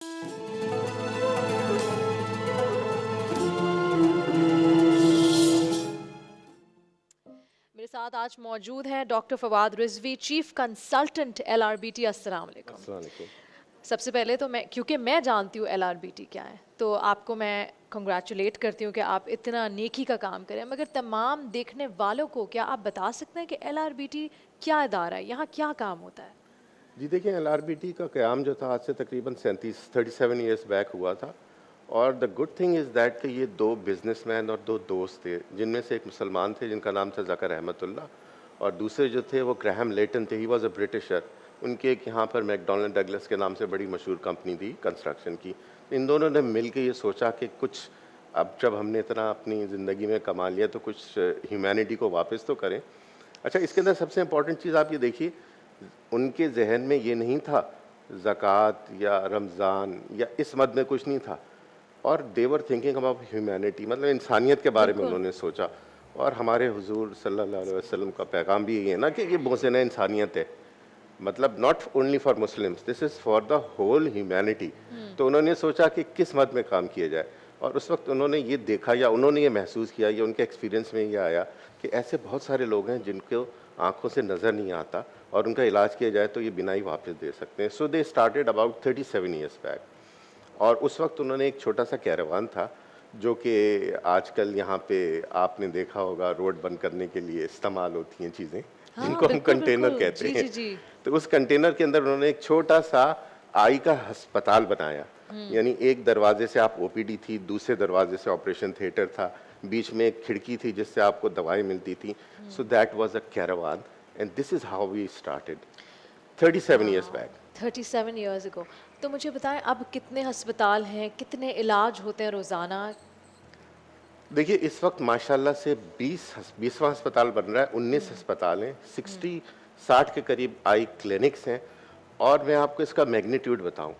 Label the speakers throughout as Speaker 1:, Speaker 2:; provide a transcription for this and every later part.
Speaker 1: میرے ساتھ آج موجود ہیں doctor Fawad Rizvi, chief consultant LRBT. السلام علیکم.
Speaker 2: السلام علیکم.
Speaker 1: سب سے پہلے تو کیونکہ میں جانتی ہوں LRBT کیا ہے، تو آپ کو میں کنگریچولیٹ کرتی ہوں کہ آپ اتنا نیکی کا کام کریں، مگر تمام دیکھنے والوں کو کیا آپ بتا سکتے ہیں کہ LRBT کیا ادارہ ہے، یہاں کیا کام ہوتا ہے؟
Speaker 2: جی دیکھیں، LRBT کا قیام جو تھا آج سے تقریباً 37 ایئرس بیک ہوا تھا، اور the good thing is that کہ یہ دو بزنس مین اور دو دوست تھے، جن میں سے ایک مسلمان تھے جن کا نام تھا ذکر احمد اللہ، اور دوسرے جو تھے وہ گراہم لیٹن تھے. He was a برٹشر. ان کے ایک یہاں پر میکڈونلڈ ڈگلس کے نام سے بڑی مشہور کمپنی تھی کنسٹرکشن کی. ان دونوں نے مل کے یہ سوچا کہ کچھ اب جب ہم نے اتنا اپنی زندگی میں کما لیا تو کچھ ہیومینٹی کو واپس تو کریں. اچھا، اس کے اندر سب سے امپورٹنٹ چیز آپ یہ دیکھیے، ان کے ذہن میں یہ نہیں تھا زکوٰۃ یا رمضان یا اس مد میں کچھ نہیں تھا، اور they were thinking about humanity، مطلب انسانیت کے بارے میں انہوں نے سوچا. اور ہمارے حضور صلی اللہ علیہ وسلم کا پیغام بھی یہی ہے نا کہ یہ محسن انسانیت ہے، مطلب not only for Muslims, this is for the whole humanity. تو انہوں نے سوچا کہ کس مد میں کام کیا جائے، اور اس وقت انہوں نے یہ دیکھا یا انہوں نے یہ محسوس کیا یا ان کے ایکسپیرینس میں یہ آیا کہ ایسے بہت سارے لوگ ہیں جن کو آنکھوں سے نظر نہیں آتا، اور ان کا علاج کیا جائے تو یہ بینائی واپس دے سکتے ہیں. So they started about 37 years back. اور اس وقت انہوں نے ایک چھوٹا سا کیروان تھا جو کہ آج کل یہاں پہ آپ نے دیکھا ہوگا روڈ بند کرنے کے لیے استعمال ہوتی ہیں چیزیں جن کو ہم کنٹینر کہتے ہیں. تو اس کنٹینر کے اندر انہوں نے ایک چھوٹا سا آئی کا ہسپتال بنایا، یعنی ایک دروازے سے آپ OPD تھی، دوسرے دروازے سے آپریشن تھیٹر تھا، بیچ میں ایک کھڑکی تھی جس سے آپ کو دوائیں ملتی تھیں. So that was a caravan and this is how we started 37 years back.
Speaker 1: 37 years ago. تو مجھے بتائیں اب کتنے ہسپتال ہیں، کتنے علاج ہوتے ہیں روزانہ؟
Speaker 2: دیکھیے اس وقت ماشاءاللہ سے 20واں ہسپتال بن رہا ہے، 19 ہسپتال ہیں، 60 کے قریب آئی کلینکس ہیں. اور میں آپ کو اس کا میگنیٹیوڈ بتاؤں،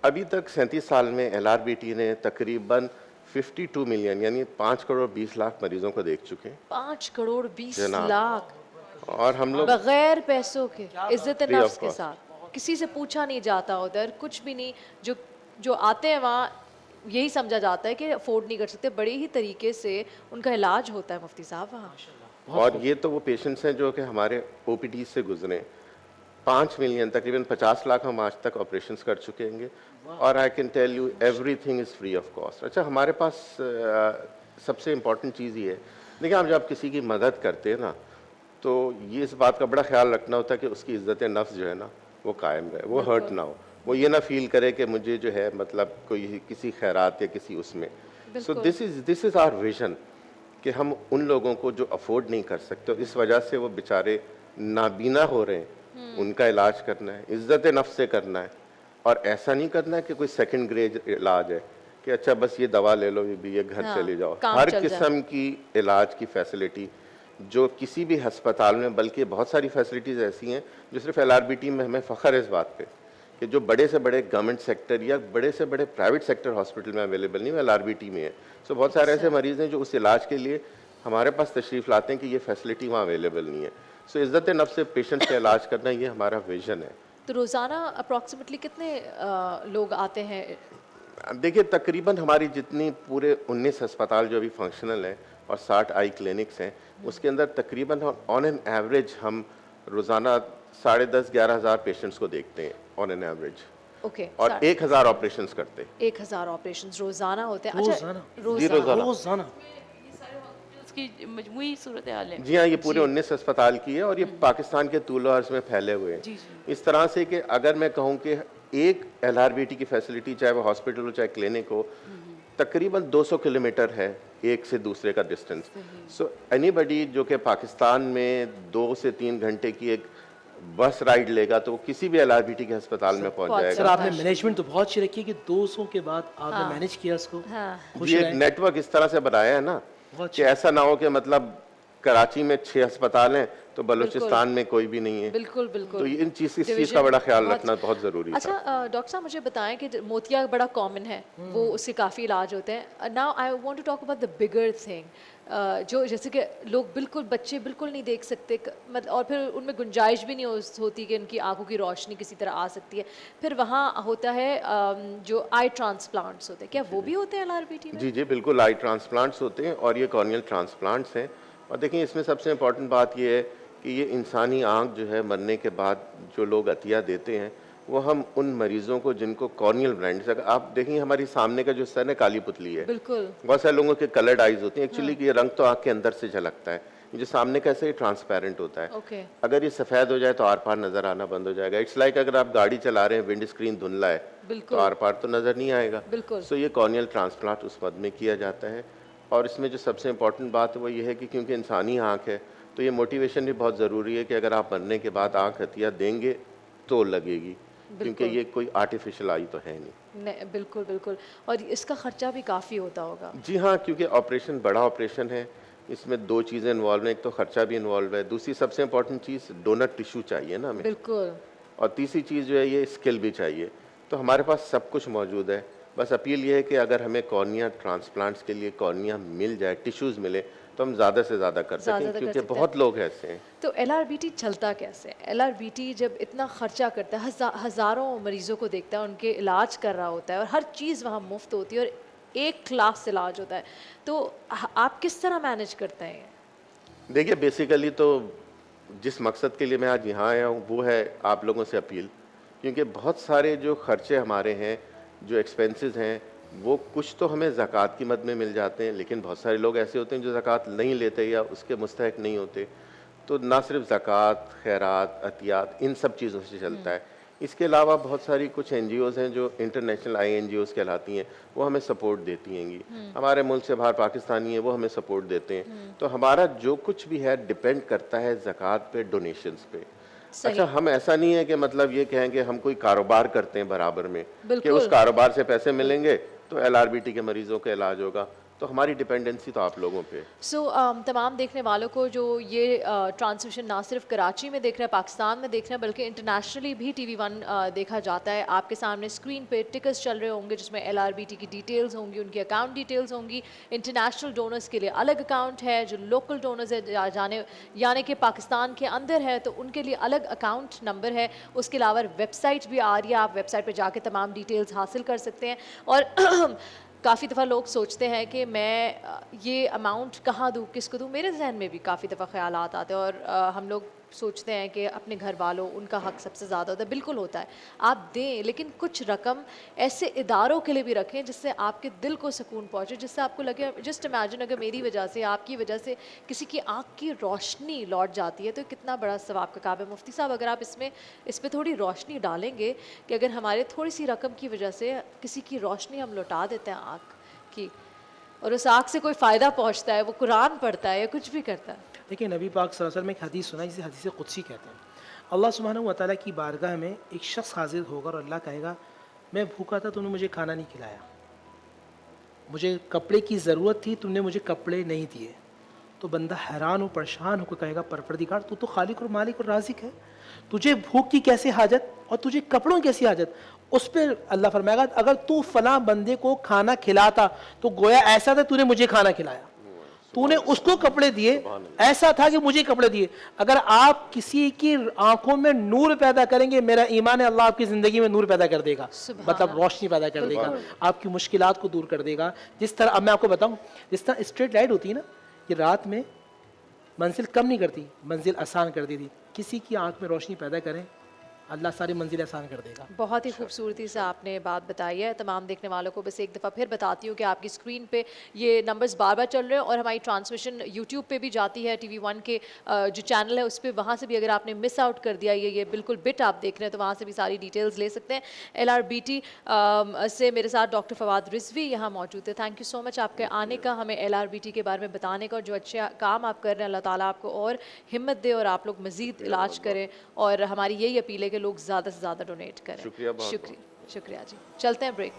Speaker 2: ابھی تک 37 سال میں LRBT نے تقریباً 52 ملین یعنی 5 کروڑ 20 لاکھ مریضوں کو دیکھ چکے ہیں.
Speaker 1: 5 کروڑ 20
Speaker 2: جناب،
Speaker 1: لاکھ
Speaker 2: اور ہم لوگ
Speaker 1: بغیر پیسوں کے، عزت
Speaker 2: Free of
Speaker 1: نفس کے
Speaker 2: cost.
Speaker 1: ساتھ، کسی سے پوچھا نہیں جاتا ادھر کچھ بھی نہیں. جو آتے ہیں وہاں یہی سمجھا جاتا ہے کہ افورڈ نہیں کر سکتے، بڑے ہی طریقے سے ان کا علاج ہوتا ہے مفتی صاحب وہاں.
Speaker 2: اور یہ تو وہ پیشنٹس ہیں جو کہ ہمارے OPD سے گزرے. 5 ملین تقریباً 50 لاکھ ہم آج تک آپریشنس کر چکے ہیں گے، اور I can tell you every thing is free of cost. اچھا، ہمارے پاس سب سے امپورٹنٹ چیز یہ ہے، دیکھیں آپ جب کسی کی مدد کرتے ہیں نا تو یہ اس بات کا بڑا خیال رکھنا ہوتا ہے کہ اس کی عزت نفس جو ہے نا وہ قائم رہے، وہ ہرٹ نہ ہو، وہ یہ نہ فیل کرے کہ مجھے جو ہے مطلب کوئی کسی خیرات یا کسی اس میں. سو دس از آور ویژن کہ ہم ان لوگوں کو جو افورڈ نہیں کر سکتے اور اس وجہ سے وہ بیچارے نابینا ہو رہے ہیں، ان کا علاج کرنا ہے، عزت نفس سے کرنا ہے. اور ایسا نہیں کرنا ہے کہ کوئی سیکنڈ گریڈ علاج ہے کہ اچھا بس یہ دوا لے لو یہ گھر چلے جاؤ. ہر قسم کی علاج کی فیسلٹی جو کسی بھی ہسپتال میں، بلکہ بہت ساری فیسلٹیز ایسی ہیں جو صرف LRBT میں ہمیں فخر ہے اس بات پہ کہ جو بڑے سے بڑے گورنمنٹ سیکٹر یا بڑے سے بڑے پرائیویٹ سیکٹر ہاسپٹل میں اویلیبل نہیں، وہ LRBT میں ہے. سو بہت سارے ایسے مریض ہیں جو اس علاج کے لیے ہمارے پاس تشریف لاتے ہیں کہ یہ فیسلٹی وہاں اویلیبل نہیں ہے. سو عزت نفس سے پیشنٹ کا علاج کرنا یہ ہمارا ویژن ہے.
Speaker 1: تو روزانہ اپروکسیمیٹلی کتنے لوگ آتے ہیں؟
Speaker 2: دیکھیے تقریباً ہماری جتنی پورے 19 ہسپتال جو ابھی فنکشنل ہیں اور 60 آئی کلینکس ہیں، اس کے اندر تقریباً آن این ایوریج ہم روزانہ 10,500-11 ہزار پیشنٹس کو دیکھتے ہیں آن این ایوریج.
Speaker 1: اوکے.
Speaker 2: اور 1,000 آپریشنس کرتے ہیں.
Speaker 1: 1000 آپریشنز روزانہ ہوتے ہیں؟ اچھا،
Speaker 2: جی روزانہ.
Speaker 3: کی مجموعی صورتحال ہے.
Speaker 2: جی ہاں، یہ پورے 19 ہسپتال کی ہے اور یہ پاکستان کے طول و عرض میں پھیلے ہوئے ہیں. اس طرح سے کہ اگر میں کہوں کہ ایک LRBT کی فیسلٹی چاہے وہ ہاسپٹل ہو چاہے کلینک ہو، تقریباً 200 کلومیٹر ہے ایک سے دوسرے کا ڈسٹنس. سو اینی بڈی جو کہ پاکستان میں 2 سے 3 گھنٹے کی ایک بس رائڈ لے گا تو وہ کسی بھی LRBT کے ہسپتال میں پہنچ جائے گا.
Speaker 4: سر آپ نے مینجمنٹ تو بہت اچھی رکھی ہے کہ 200 کے بعد آپ نے مینیج کیا اس کو.
Speaker 2: یہ ایک نیٹ ورک اس طرح سے بنایا ہے نا کہ ایسا نہ ہو کہ مطلب کراچی میں 6 ہسپتال ہیں تو بلوچستان میں کوئی بھی نہیں ہے.
Speaker 1: بالکل
Speaker 2: تو اس چیز کا بڑا خیال رکھنا بہت ضروری ہے.
Speaker 1: اچھا ڈاکٹر صاحب مجھے بتائیں کہ موتیا بڑا کامن ہے، وہ اس سے کافی علاج ہوتے ہیں. Now I want to talk about the bigger thing. جو جیسے کہ لوگ بالکل بچے بالکل نہیں دیکھ سکتے مطلب، اور پھر ان میں گنجائش بھی نہیں ہوتی کہ ان کی آنکھوں کی روشنی کسی طرح آ سکتی ہے، پھر وہاں ہوتا ہے جو آئی ٹرانسپلانٹس ہوتے ہیں، کیا وہ بھی ہوتے ہیں LRBT میں؟
Speaker 2: جی جی بالکل، آئی ٹرانسپلانٹس ہوتے ہیں اور یہ کارنیل ٹرانسپلانٹس ہیں. اور دیکھیں اس میں سب سے امپورٹنٹ بات یہ ہے کہ یہ انسانی آنکھ جو ہے مرنے کے بعد جو لوگ عطیہ دیتے ہیں وہ ہم ان مریضوں کو جن کو کارنیل بلائنڈنس، اگر آپ دیکھیں ہماری سامنے کا جو سن ہے کالی پتلی ہے،
Speaker 1: بالکل.
Speaker 2: بہت سارے لوگوں کے کلرڈ آئیز ہوتی ہیں، ایکچولی کہ یہ رنگ تو آنکھ کے اندر سے جھلکتا ہے، جو سامنے کا ایسے ہی ٹرانسپیرنٹ ہوتا ہے.
Speaker 1: اوکے.
Speaker 2: اگر یہ سفید ہو جائے تو آر پار نظر آنا بند ہو جائے گا. اٹس لائک اگر آپ گاڑی چلا رہے ہیں ونڈ اسکرین دھندلا ہے تو آر پار تو نظر نہیں آئے گا.
Speaker 1: بالکل.
Speaker 2: سو یہ کارنیل ٹرانسپلانٹ اس وقت میں کیا جاتا ہے. اور اس میں جو سب سے امپورٹنٹ بات ہے وہ یہ ہے کہ کیونکہ انسانی آنکھ ہے تو یہ موٹیویشن بھی بہت ضروری ہے کہ اگر آپ مرنے کے بعد آنکھ عطیہ دیں گے تو لگے گی، کیونکہ یہ کوئی آرٹیفیشل آئی تو ہے نہیں.
Speaker 1: بالکل بالکل. اور اس کا خرچہ بھی کافی ہوتا ہوگا.
Speaker 2: جی ہاں، کیونکہ آپریشن بڑا آپریشن ہے، اس میں دو چیزیں انوالو ہیں، ایک تو خرچہ بھی انوالو ہے، دوسری سب سے امپورٹنٹ چیز ڈونر ٹیشو چاہیے نا ہمیں،
Speaker 1: بالکل.
Speaker 2: اور تیسری چیز جو ہے یہ اسکل بھی چاہیے. تو ہمارے پاس سب کچھ موجود ہے. بس اپیل یہ ہے کہ اگر ہمیں کارنیا ٹرانسپلانٹس کے لیے کارنیا مل جائے، ٹیشوز ملے تو ہم زیادہ سے زیادہ کر سکیں، کیونکہ بہت لوگ ایسے ہیں.
Speaker 1: تو LRBT چلتا کیسے ہے؟ LRBT جب اتنا خرچہ کرتا ہے، ہزاروں مریضوں کو دیکھتا ہے، ان کے علاج کر رہا ہوتا ہے اور ہر چیز وہاں مفت ہوتی ہے اور 1 کلاس علاج ہوتا ہے، تو آپ کس طرح مینیج کرتے ہیں؟
Speaker 2: دیکھیے بیسیکلی تو جس مقصد کے لیے میں آج یہاں آیا ہوں وہ ہے آپ لوگوں سے اپیل، کیونکہ بہت سارے جو خرچے ہمارے ہیں، جو ایکسپینسز ہیں، وہ کچھ تو ہمیں زکوٰۃ کی مد میں مل جاتے ہیں، لیکن بہت سارے لوگ ایسے ہوتے ہیں جو زکوٰۃ نہیں لیتے یا اس کے مستحق نہیں ہوتے. تو نہ صرف زکوٰۃ، خیرات، عطیات ان سب چیزوں سے چلتا ہے. اس کے علاوہ بہت ساری کچھ NGOs ہیں جو انٹرنیشنل NGOs کہلاتی ہیں، وہ ہمیں سپورٹ دیتی ہیں گی. ہمارے ملک سے باہر پاکستانی ہیں وہ ہمیں سپورٹ دیتے ہیں. تو ہمارا جو کچھ بھی ہے ڈپینڈ کرتا ہے زکوٰۃ پہ، ڈونیشنز پہ. اچھا، ہم ایسا نہیں ہے کہ مطلب یہ کہیں کہ ہم کوئی کاروبار کرتے ہیں برابر میں کہ اس کاروبار سے پیسے ملیں گے تو LRBT کے مریضوں کا علاج ہوگا. تو ہماری ڈیپینڈنسی تو آپ لوگوں پہ.
Speaker 1: تمام دیکھنے والوں کو جو یہ ٹرانسمیشن نہ صرف کراچی میں دیکھ رہے ہیں، پاکستان میں دیکھ رہے ہیں، بلکہ انٹرنیشنلی بھی TV 1 دیکھا جاتا ہے. آپ کے سامنے اسکرین پہ ٹکٹس چل رہے ہوں گے جس میں LRBT کی ڈیٹیلز ہوں گی، ان کی اکاؤنٹ ڈیٹیلز ہوں گی. انٹرنیشنل ڈونرز کے لیے الگ اکاؤنٹ ہے، جو لوکل ڈونرز ہے یعنی کہ پاکستان کے اندر ہے تو ان کے لیے الگ اکاؤنٹ نمبر ہے. اس کے علاوہ ویب سائٹ بھی آ رہی ہے، آپ ویب سائٹ پہ جا کے تمام ڈیٹیلز حاصل کر سکتے ہیں. اور کافی دفعہ لوگ سوچتے ہیں کہ میں یہ اماؤنٹ کہاں دوں، کس کو دوں. میرے ذہن میں بھی کافی دفعہ خیالات آتے ہیں اور ہم لوگ سوچتے ہیں کہ اپنے گھر والوں، ان کا حق سب سے زیادہ ہوتا ہے. بالکل ہوتا ہے، آپ دیں، لیکن کچھ رقم ایسے اداروں کے لیے بھی رکھیں جس سے آپ کے دل کو سکون پہنچے، جس سے آپ کو لگے. جسٹ امیجن اگر میری وجہ سے، آپ کی وجہ سے کسی کی آنکھ کی روشنی لوٹ جاتی ہے تو کتنا بڑا ثواب کا کام ہے. مفتی صاحب اگر آپ اس پہ تھوڑی روشنی ڈالیں گے کہ اگر ہمارے تھوڑی سی رقم کی وجہ سے کسی کی روشنی ہم لوٹا دیتے ہیں آنکھ کی، اور اس آنکھ سے کوئی فائدہ پہنچتا ہے، وہ قرآن پڑھتا ہے یا کچھ بھی کرتا ہے.
Speaker 4: دیکھیں نبی پاک صلی اللہ علیہ وسلم ایک حدیث سنا جسے حدیث قدسی کہتے ہیں. اللہ سبحانہ و تعالیٰ کی بارگاہ میں ایک شخص حاضر ہوگا اور اللہ کہے گا میں بھوکا تھا، تم نے مجھے کھانا نہیں کھلایا، مجھے کپڑے کی ضرورت تھی، تم نے مجھے کپڑے نہیں دیے. تو بندہ حیران ہو، پریشان ہو کے کہے گا پروردگار تو خالق اور مالک اور رازق ہے، تجھے بھوک کی کیسے حاجت اور تجھے کپڑوں کی کیسی حاجت. اس پہ اللہ فرمائے گا اگر تو فلاں بندے کو کھانا کھلاتا تو گویا ایسا تھا تو نے مجھے کھانا کھلایا، تو نے اس کو کپڑے دیے، ایسا تھا کہ مجھے کپڑے دیے. اگر آپ کسی کی آنکھوں میں نور پیدا کریں گے، میرا ایمان ہے اللہ آپ کی زندگی میں نور پیدا کر دے گا، مطلب روشنی پیدا کر دے گا، آپ کی مشکلات کو دور کر دے گا. جس طرح اب میں آپ کو بتاؤں، جس طرح اسٹریٹ لائٹ ہوتی ہے نا، یہ رات میں منزل کم نہیں کرتی، منزل آسان کر دیتی. کسی کی آنکھ میں روشنی پیدا کریں، اللہ ساری منزل آسان کر دے گا.
Speaker 1: بہت ہی خوبصورتی سے آپ نے بات بتائی ہے. تمام دیکھنے والوں کو بس ایک دفعہ پھر بتاتی ہوں کہ آپ کی اسکرین پہ یہ نمبرز بار بار چل رہے ہیں اور ہماری ٹرانسمیشن یوٹیوب پہ بھی جاتی ہے، TV 1 کے جو چینل ہے اس پہ، وہاں سے بھی اگر آپ نے مس آؤٹ کر دیا یہ بالکل بٹ آپ دیکھ رہے ہیں تو وہاں سے بھی ساری ڈیٹیلز لے سکتے ہیں. LRBT سے میرے ساتھ ڈاکٹر فواد رضوی یہاں موجود ہے. تھینک یو سو مچ آپ کے آنے کا، ہمیں LRBT کے بارے میں بتانے کا، اور جو اچھے کام آپ کر رہے ہیں اللہ تعالیٰ آپ کو اور ہمت دے اور آپ لوگ مزید علاج کریں. اور ہماری یہی اپیل ہے کہ لوگ زیادہ سے زیادہ ڈونیٹ کریں. شکریہ جی. چلتے ہیں بریک.